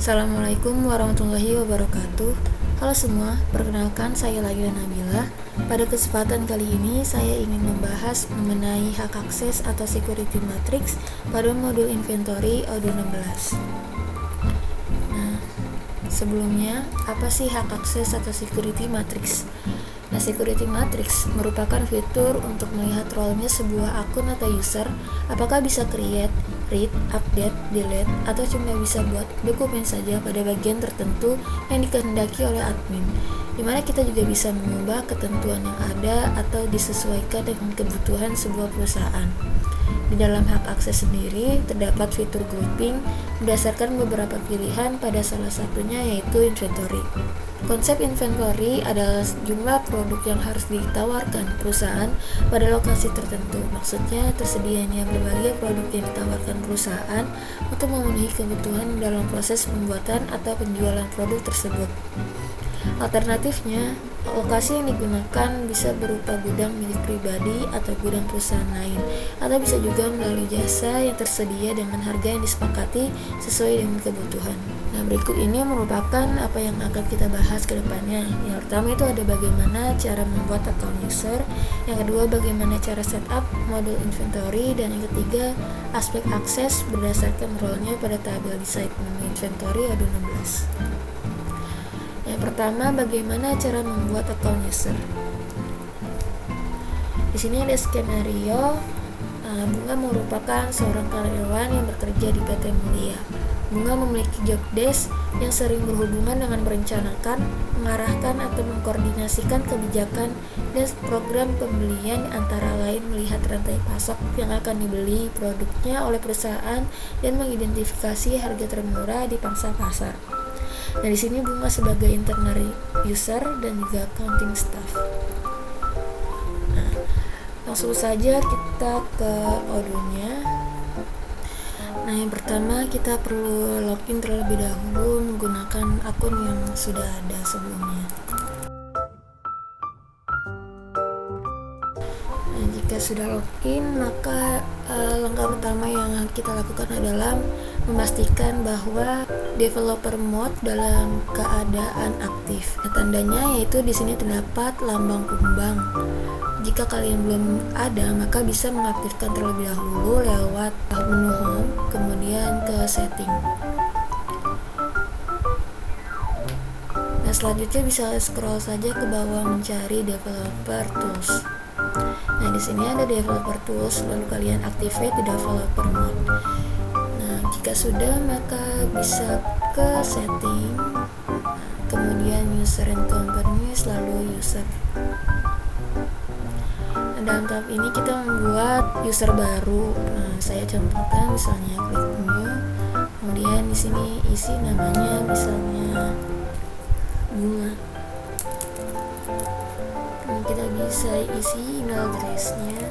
Assalamualaikum warahmatullahi wabarakatuh. Halo semua, perkenalkan saya Laila Nabila. Pada kesempatan kali ini saya ingin membahas mengenai hak akses atau security matrix pada modul inventory Odoo 16. Nah, sebelumnya apa sih hak akses atau security matrix? Nah, security matrix merupakan fitur untuk melihat role-nya sebuah akun atau user, apakah bisa create, read, update, delete, atau cuma bisa buat dokumen saja pada bagian tertentu yang dikehendaki oleh admin, dimana kita juga bisa mengubah ketentuan yang ada atau disesuaikan dengan kebutuhan sebuah perusahaan. Di dalam hak akses sendiri terdapat fitur grouping berdasarkan beberapa pilihan, pada salah satunya yaitu inventory. Konsep inventory adalah jumlah produk yang harus ditawarkan perusahaan pada lokasi tertentu. Maksudnya tersedianya berbagai produk yang ditawarkan perusahaan untuk memenuhi kebutuhan dalam proses pembuatan atau penjualan produk tersebut. Alternatifnya, lokasi yang digunakan bisa berupa gudang milik pribadi atau gudang perusahaan lain, atau bisa juga melalui jasa yang tersedia dengan harga yang disepakati sesuai dengan kebutuhan. Nah, berikut ini merupakan apa yang akan kita bahas ke depannya. Yang pertama itu ada bagaimana cara membuat account user, yang kedua bagaimana cara setup modul inventory, dan yang ketiga aspek akses berdasarkan role-nya pada tabel di site menu inventory Odoo 16. Yang pertama, bagaimana cara membuat account user. Di sini ada skenario. Bunga merupakan seorang karyawan yang bekerja di PT Mulia. Bunga memiliki job desk yang sering berhubungan dengan merencanakan, mengarahkan atau mengkoordinasikan kebijakan dan program pembelian, antara lain melihat rantai pasok yang akan dibeli produknya oleh perusahaan dan mengidentifikasi harga termurah di pangsa pasar. Nah, di sini Bunga sebagai internal user dan juga accounting staff. Nah, langsung saja kita ke Odoo-nya. Nah, yang pertama kita perlu login terlebih dahulu menggunakan akun yang sudah ada sebelumnya. Nah, jika sudah login, maka langkah pertama yang kita lakukan adalah memastikan bahwa developer mode dalam keadaan aktif. Nah, tandanya yaitu di sini terdapat lambang kumbang. Jika kalian belum ada, maka bisa mengaktifkan terlebih dahulu lewat menu home, kemudian ke setting. Nah, selanjutnya bisa scroll saja ke bawah mencari developer tools. Nah, di sini ada developer tools, lalu kalian activate di developer mode. Nah, jika sudah, maka bisa ke setting, kemudian user and companies, lalu user. Dalam tahap ini kita membuat user baru. Nah, saya contohkan misalnya klik new, kemudian di sini isi namanya misalnya Bunga. Dan kita bisa isi email address-nya.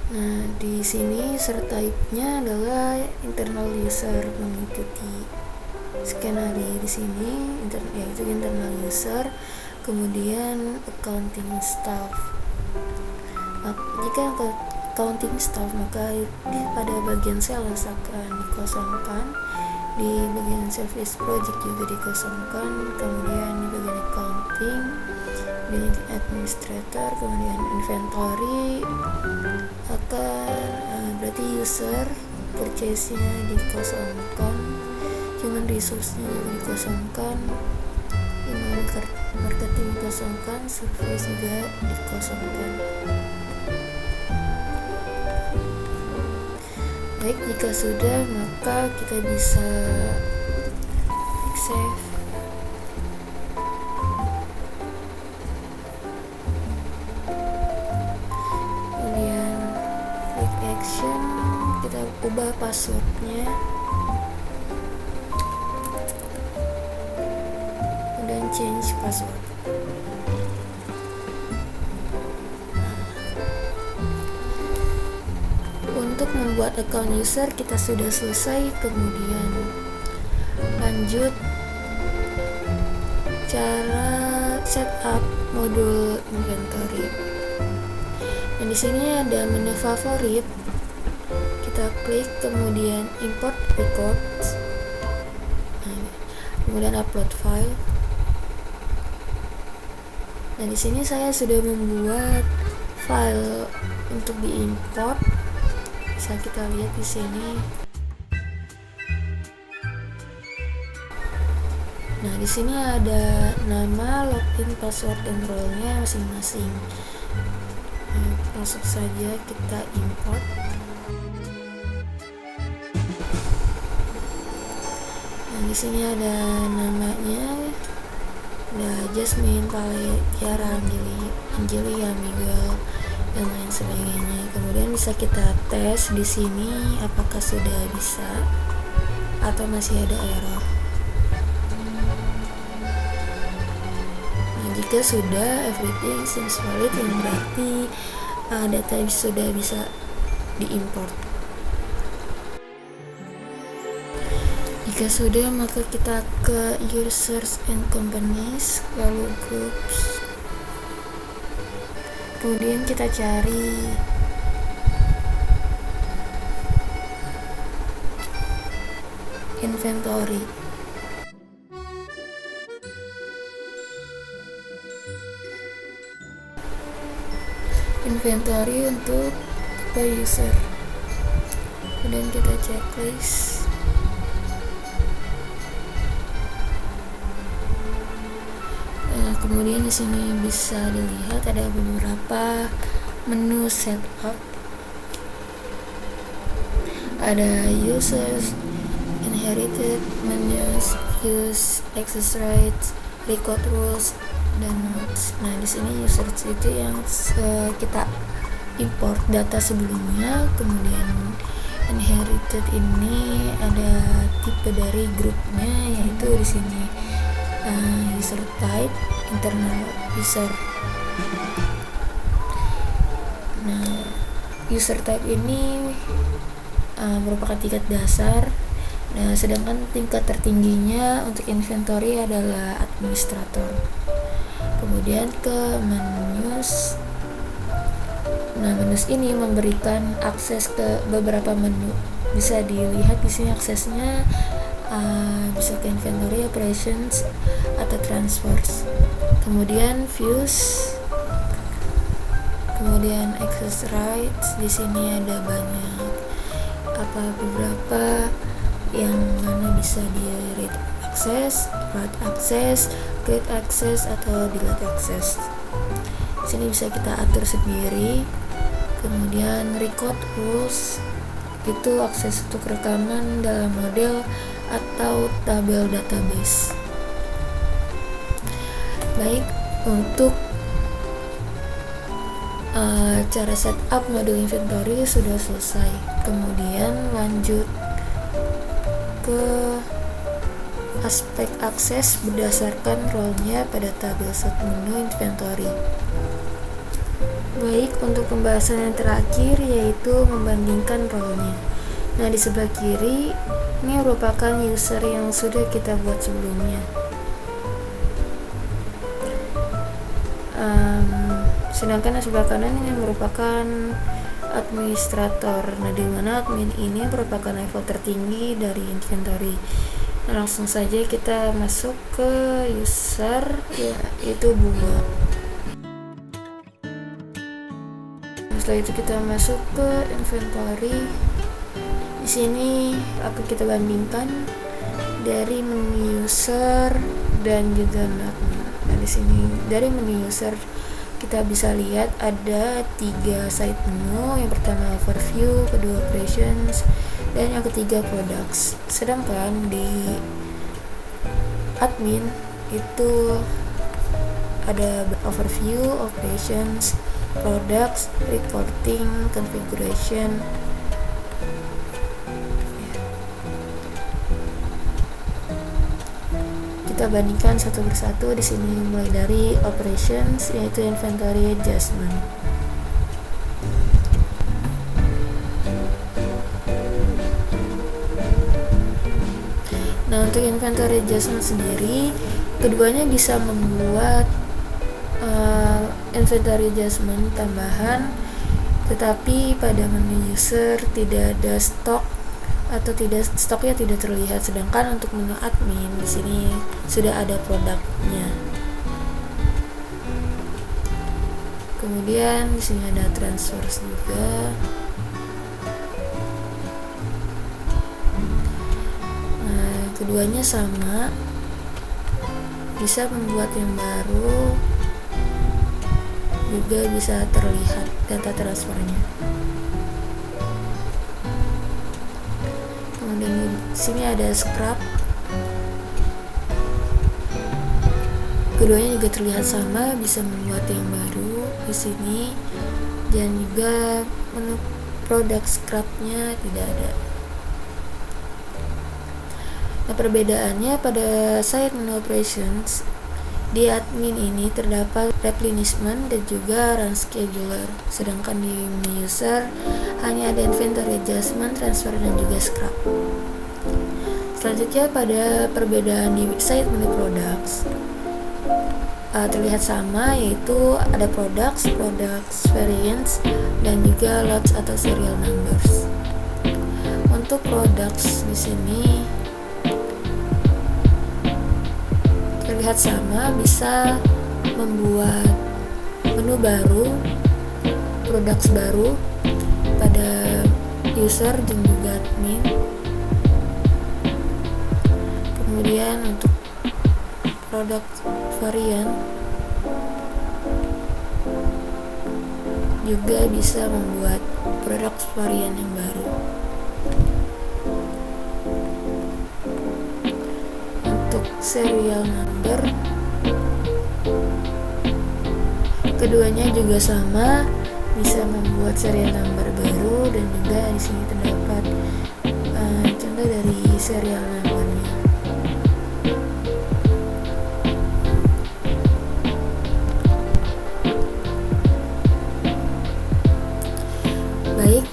Nah, di sini user type-nya adalah internal user, mengikuti skenario di sini yaitu internal user, kemudian accounting staff. Jika accounting staff, maka pada bagian sales akan dikosongkan, di bagian service project juga dikosongkan, kemudian di bagian accounting, di administrator, kemudian inventory akan berarti user, purchase-nya dikosongkan, human resource-nya juga dikosongkan, marketing dikosongkan, service juga dikosongkan. Baik, jika sudah, maka kita bisa klik save. Kemudian klik action, kita ubah passwordnya dan change password. Untuk membuat account user kita sudah selesai, kemudian lanjut cara setup modul inventory. Dan di sini ada menu favorit. Kita klik, kemudian import records, kemudian upload file. Nah, di sini saya sudah membuat file untuk diimport. Bisa kita lihat di sini. Nah, di sini ada nama, login, password, dan role-nya masing-masing. Nah, langsung saja kita import. Nah, di sini ada namanya, ada Jasmine, Pale, Tiara, Angelia, Miguel, dan lain sebagainya. Kemudian bisa kita tes di sini apakah sudah bisa atau masih ada error. Jika sudah, everything seems valid, yang berarti data sudah bisa diimport. Jika sudah, maka kita ke users and companies, lalu groups, kemudian kita cari inventory. Inventory untuk tipe user, kemudian kita checklist. Kemudian di sini bisa dilihat ada beberapa menu setup. Ada users, inherited, menus, use, access rights, record rules, dan notes. Nah, di sini users itu yang kita import data sebelumnya. Kemudian inherited ini ada tipe dari grupnya, yaitu di sini user type, internal user. Nah, user type ini merupakan tingkat dasar. Nah, sedangkan tingkat tertingginya untuk inventory adalah administrator. Kemudian ke menus. Nah, menus ini memberikan akses ke beberapa menu. Bisa dilihat di sini aksesnya bisa ke inventory, operations, atau transfers. Kemudian views, kemudian access rights. Di sini ada banyak beberapa yang mana bisa di read access, write access, create access, atau delete access. Di sini bisa kita atur sendiri. Kemudian record rules itu akses untuk rekaman dalam model atau tabel database. Baik, untuk cara setup modul inventory sudah selesai. Kemudian lanjut ke aspek akses berdasarkan role-nya pada tabel set menu inventory. Baik, untuk pembahasan yang terakhir yaitu membandingkan role-nya. Nah, di sebelah kiri ini merupakan user yang sudah kita buat sebelumnya. Sedangkan di sebelah kanan ini merupakan administrator. Nah, di mana admin ini merupakan level tertinggi dari inventory. Nah, langsung saja kita masuk ke user, yaitu Bunga. Setelah itu kita masuk ke inventory. Di sini akan kita bandingkan dari menu user dan juga admin. Nah, di sini dari menu user kita bisa lihat ada 3 side menu. Yang pertama overview, kedua operations, dan yang ketiga products. Sedangkan di admin itu ada overview, operations, products, reporting, configuration. Kita bandingkan satu persatu. Di sini mulai dari operations, yaitu inventory adjustment. Nah, untuk inventory adjustment sendiri, keduanya bisa membuat inventory adjustment tambahan Tetapi pada menu user tidak ada stok atau stoknya tidak terlihat, sedangkan untuk menu admin di sini sudah ada produknya. Kemudian di sini ada transfer juga. Nah, keduanya sama, bisa membuat yang baru, juga bisa terlihat data transfernya. Kemudian di sini ada scrap. Keduanya juga terlihat sama, bisa membuat yang baru di sini, dan juga menu produk scrapnya tidak ada. Nah, perbedaannya pada site menu operations di admin ini terdapat replenishment dan juga run scheduler, sedangkan di menu user hanya ada inventory adjustment, transfer, dan juga scrap. Selanjutnya pada perbedaan di site menu products terlihat sama, yaitu ada products variants, dan juga lots atau serial numbers. Untuk products di sini terlihat sama, bisa membuat menu baru, products baru pada user dan juga admin. Kemudian untuk produk varian juga bisa membuat produk varian yang baru. Untuk serial number, keduanya juga sama, bisa membuat serial number baru, dan juga di sini terdapat contoh dari serial numbernya. Baik,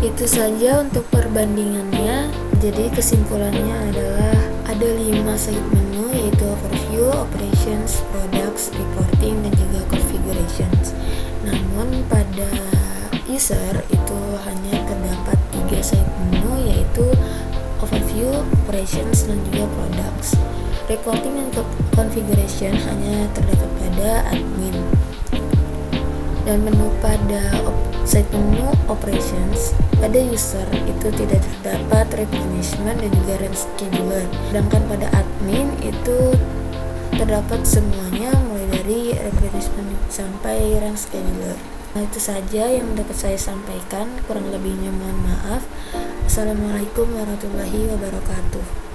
itu saja untuk perbandingannya. Jadi kesimpulannya adalah ada 5 site menu, yaitu overview, operations, products, reporting, dan juga configurations. Namun pada user itu hanya terdapat 3 site menu, yaitu overview, operations, dan juga products. Reporting dan configuration hanya terdapat pada admin. Dan menu pada site menu operations pada user itu tidak terdapat replenishment dan juga run scheduler, sedangkan pada admin itu terdapat semuanya, mulai dari replenishment sampai run scheduler. Nah, itu saja yang dapat saya sampaikan, kurang lebihnya mohon maaf. Assalamualaikum warahmatullahi wabarakatuh.